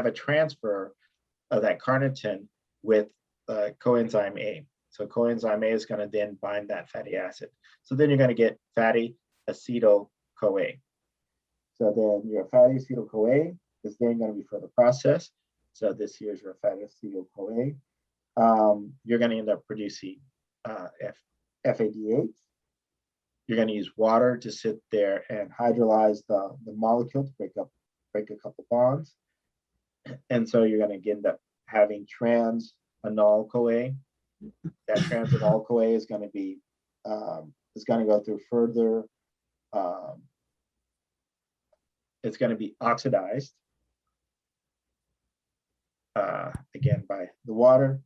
a transfer of that carnitine with coenzyme A. So coenzyme A is going to then bind that fatty acid. So then you're going to get fatty acetyl-CoA. So then your fatty acetyl-CoA is then going to be further processed. So this here is your fatty acetyl-CoA. You're going to end up producing FADH. You're going to use water to sit there and hydrolyze the molecule to break a couple bonds. And so you're going to end up having trans-anol-CoA. That trans-anol-CoA is going to be go through further. It's going to be oxidized again by the water,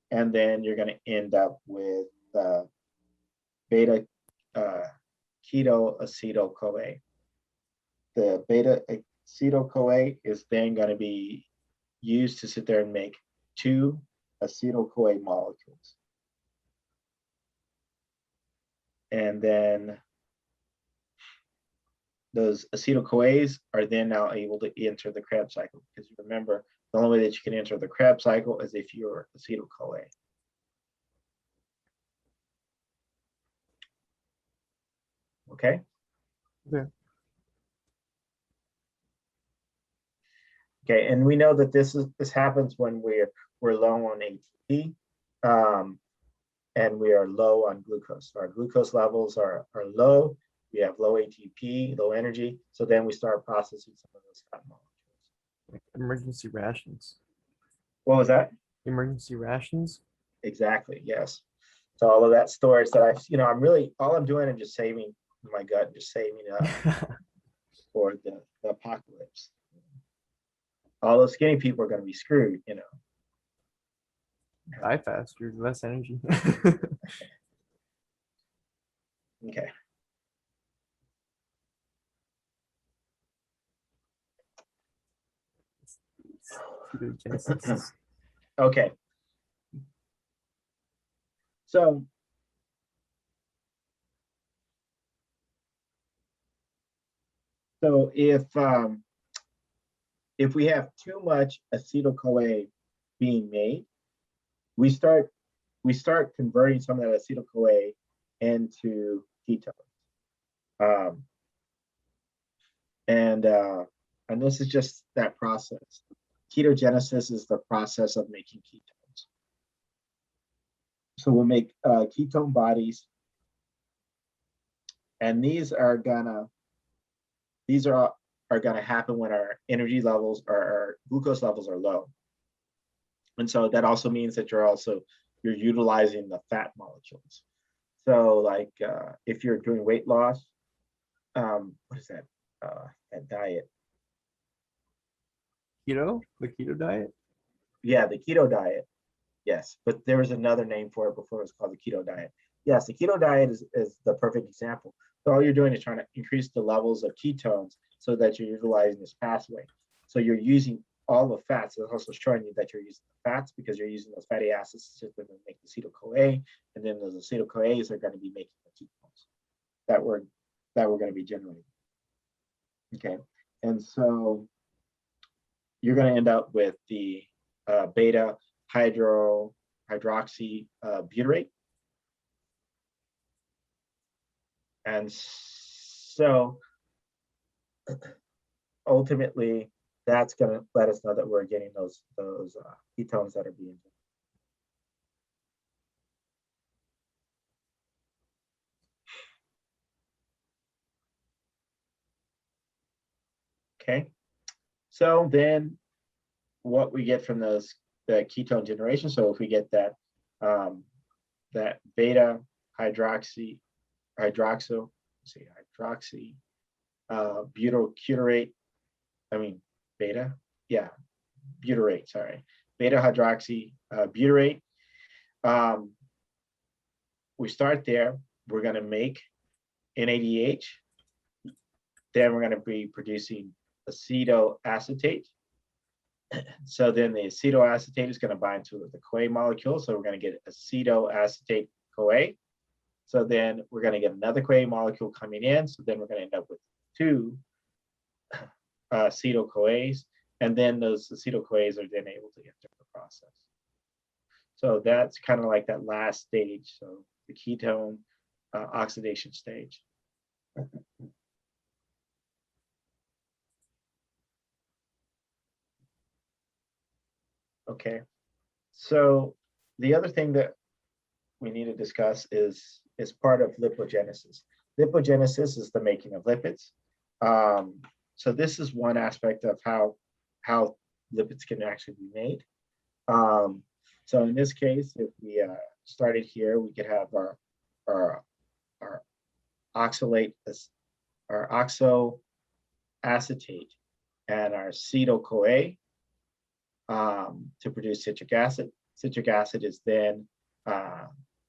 and then you're going to end up with beta keto-acetyl-CoA. The beta acetyl-CoA is then going to be used to sit there and make 2 acetyl-CoA molecules. And then those acetyl-CoAs are then now able to enter the Krebs cycle, because you remember the only way that you can enter the Krebs cycle is if you're acetyl-CoA. Okay.
Yeah.
Okay, and we know that this happens when we're low on ATP, and we are low on glucose. Our glucose levels are low. We have low ATP, low energy. So then we start processing some of those fat molecules.
Like emergency rations.
What was that?
Emergency rations.
Exactly. Yes. So all of that storage that I'm really, all I'm doing is just saving my gut, just saving it up for the apocalypse. All those skinny people are going to be screwed,
Die faster, less energy.
Okay.
Ketogenesis.
Okay. So if we have too much acetyl-CoA being made, we start converting some of that acetyl-CoA into ketones. And this is just that process. Ketogenesis is the process of making ketones. So we'll make ketone bodies, and these are gonna happen when our energy levels or our glucose levels are low. And so that also means that you're utilizing the fat molecules. So like if you're doing weight loss, what is that? That diet?
Keto? The keto diet?
Yeah, the keto diet. Yes, but there was another name for it before it was called the keto diet. Yes, the keto diet is the perfect example. So all you're doing is trying to increase the levels of ketones so that you're utilizing this pathway. So you're using all the fats. It's also showing you that you're using the fats because you're using those fatty acids to make acetyl-CoA, and then those acetyl-CoAs are going to be making the ketones that we're going to be generating. Okay, and so you're going to end up with the beta hydroxy butyrate. And so ultimately, that's going to let us know that we're getting those ketones that are being generated. Okay, so then what we get from the ketone generation. So if we get that that beta hydroxy butyrate, butyrate, sorry, beta hydroxy butyrate. We start there. We're going to make NADH. Then we're going to be producing acetoacetate. So then the acetoacetate is going to bind to the CoA molecule. So we're going to get acetoacetate CoA. So then we're going to get another CoA molecule coming in. So then we're going to end up with two acetyl-CoAs. And then those acetyl-CoAs are then able to enter the process. So that's kind of like that last stage. So the ketone oxidation stage. Okay, so the other thing that we need to discuss is part of lipogenesis. Lipogenesis is the making of lipids. So this is one aspect of how lipids can actually be made. So in this case, if we started here, we could have our oxoacetate and our acetyl-CoA to produce citric acid. Citric acid is then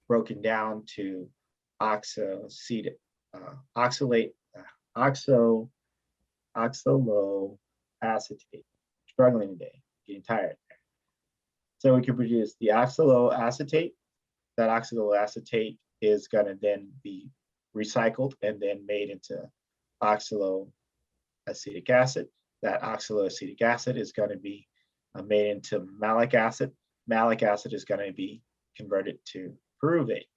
broken down to oxaloacetate. Struggling today, getting tired. So we can produce the oxaloacetate. That oxaloacetate is going to then be recycled and then made into oxaloacetic acid. That oxaloacetic acid is going to be made into malic acid. Malic acid is going to be converted to pyruvate.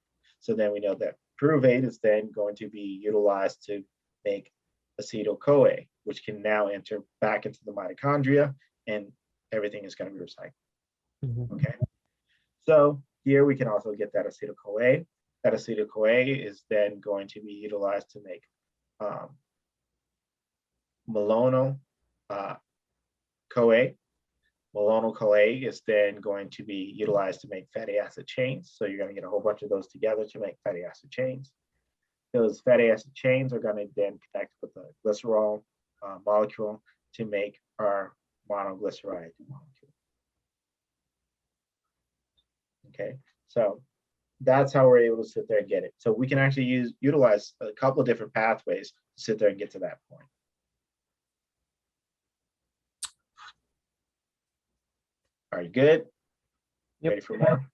So then we know that pyruvate is then going to be utilized to make acetyl-CoA, which can now enter back into the mitochondria, and everything is going to be recycled. Okay. So here we can also get that acetyl-CoA. That acetyl-CoA is then going to be utilized to make malonyl-CoA. Malonyl-CoA is then going to be utilized to make fatty acid chains. So you're going to get a whole bunch of those together to make fatty acid chains. Those fatty acid chains are going to then connect with the glycerol molecule to make our monoglyceride molecule. Okay, so that's how we're able to sit there and get it. So we can actually utilize a couple of different pathways to sit there and get to that point. Are you good?
Yep.
Ready for more?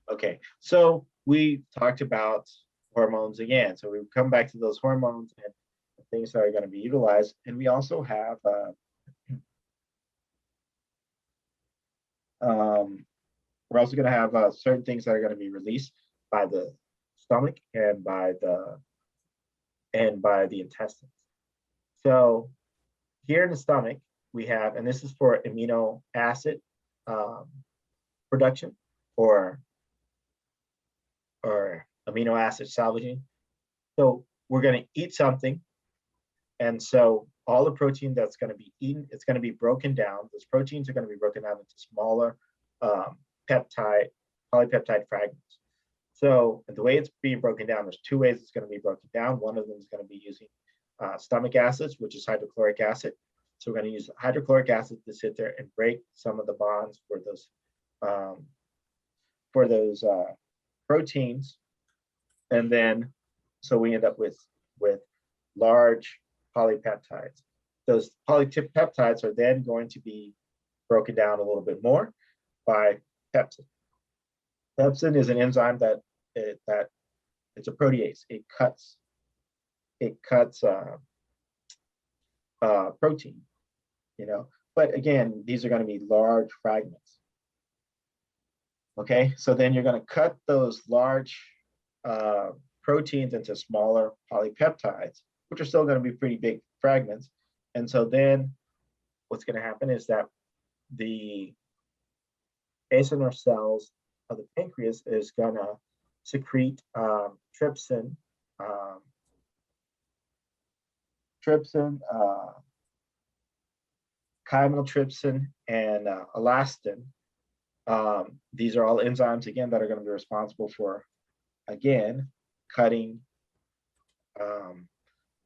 Okay, so we talked about hormones again. So we come back to those hormones and things that are going to be utilized. And we also have we're also going to have certain things that are going to be released by the stomach and by the intestines. So here in the stomach, we have, and this is for amino acid production or amino acid salvaging. So we're going to eat something. And so all the protein that's going to be eaten, it's going to be broken down. Those proteins are going to be broken down into smaller polypeptide fragments. So the way it's being broken down, there's two ways it's going to be broken down. One of them is going to be using stomach acids, which is hydrochloric acid. So we're going to use hydrochloric acid to sit there and break some of the bonds for those proteins. And then, so we end up with large polypeptides. Those polypeptides are then going to be broken down a little bit more by pepsin. Pepsin is an enzyme that it's a protease. It cuts protein, But again, these are going to be large fragments. Okay, so then you're going to cut those large proteins into smaller polypeptides, which are still going to be pretty big fragments. And so then what's going to happen is that the acinar cells of the pancreas is going to secrete trypsin, chymotrypsin, and elastin. These are all enzymes, again, that are going to be responsible for, again, cutting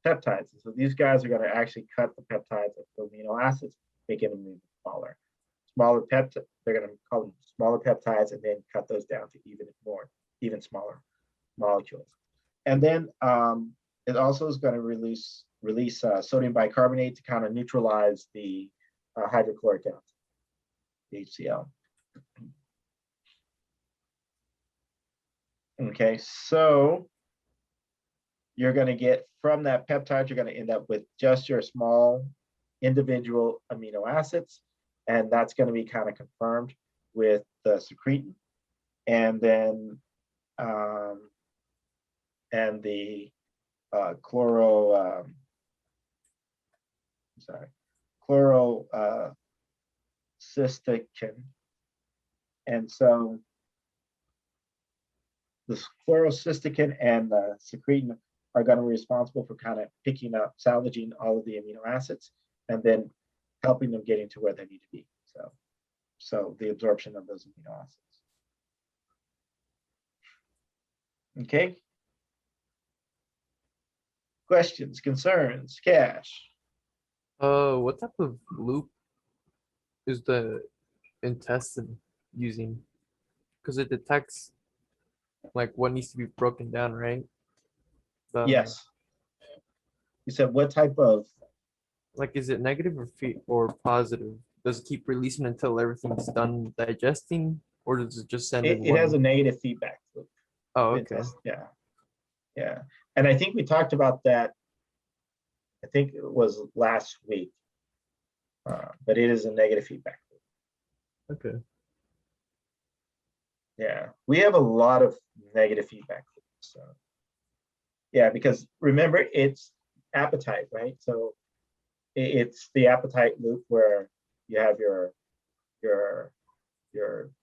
peptides. So these guys are going to actually cut the peptides of the amino acids, making them even smaller. They're going to call them smaller peptides, and then cut those down to even smaller molecules. And then it also is going to release sodium bicarbonate to kind of neutralize the hydrochloric acid, HCl. Okay, so you're going to get from that peptide, you're going to end up with just your small individual amino acids, and that's going to be kind of confirmed with the secretin, and then and the chlorocystikin. And so the chlorocystikin and the secretin are going to be responsible for kind of picking up, salvaging all of the amino acids, and then helping them getting to where they need to be. So the absorption of those amino acids. Okay. Questions, concerns, Cash?
What type of loop is the intestine using? Because it detects like what needs to be broken down, right?
Yes. You said what type of?
Like, is it negative or positive? Does it keep releasing until everything's done digesting, or does it just send in
It has a negative feedback loop.
Oh, okay.
Yeah. And I think we talked about that. I think it was last week, but it is a negative feedback loop.
Okay.
Yeah, we have a lot of negative feedback loops. So yeah, because remember, it's appetite, right? So it's the appetite loop where you have your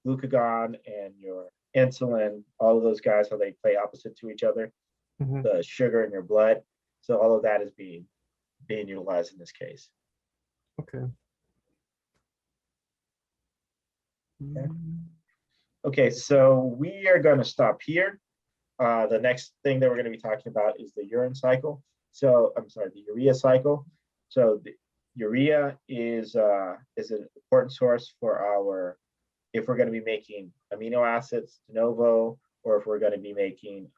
glucagon and your insulin, all of those guys, how they play opposite to each other, the sugar in your blood. So all of that is being utilized in this case.
Okay.
Okay, so we are going to stop here. The next thing that we're going to be talking about is the urine cycle. So I'm sorry, the urea cycle. So the urea is an important source for if we're going to be making amino acids de novo, or if we're going to be making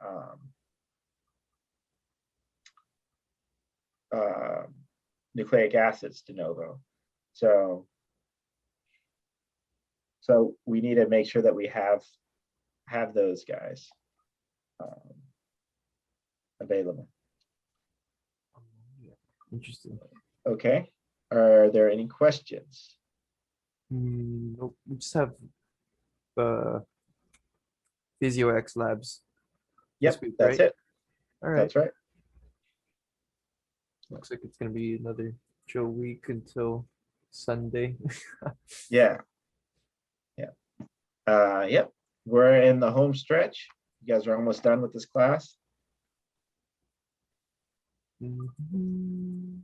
nucleic acids de novo. So we need to make sure that we have those guys available.
Interesting.
Okay. Are there any questions?
Nope. We just have PhysioX labs.
Yep,
week,
that's
right?
it.
All right.
That's right.
Looks like it's gonna be another chill week until Sunday.
Yeah. Yep. We're in the home stretch. You guys are almost done with this class.
Mhm.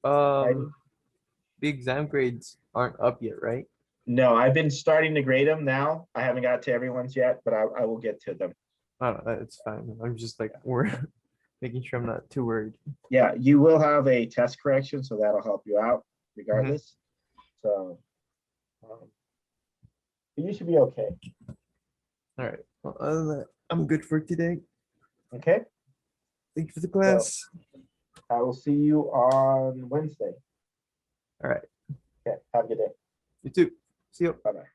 Excited?
The exam grades aren't up yet, right?
No, I've been starting to grade them now. I haven't got to everyone's yet, but I will get to them.
Oh, it's fine. I'm just like we're making sure I'm not too worried.
Yeah, you will have a test correction, so that'll help you out regardless. So you should be okay.
All right. Well, other than that, I'm good for today.
Okay.
Thank you for the class.
I will see you on Wednesday.
All right.
Okay. Have a good day.
You too. See you.
Bye-bye.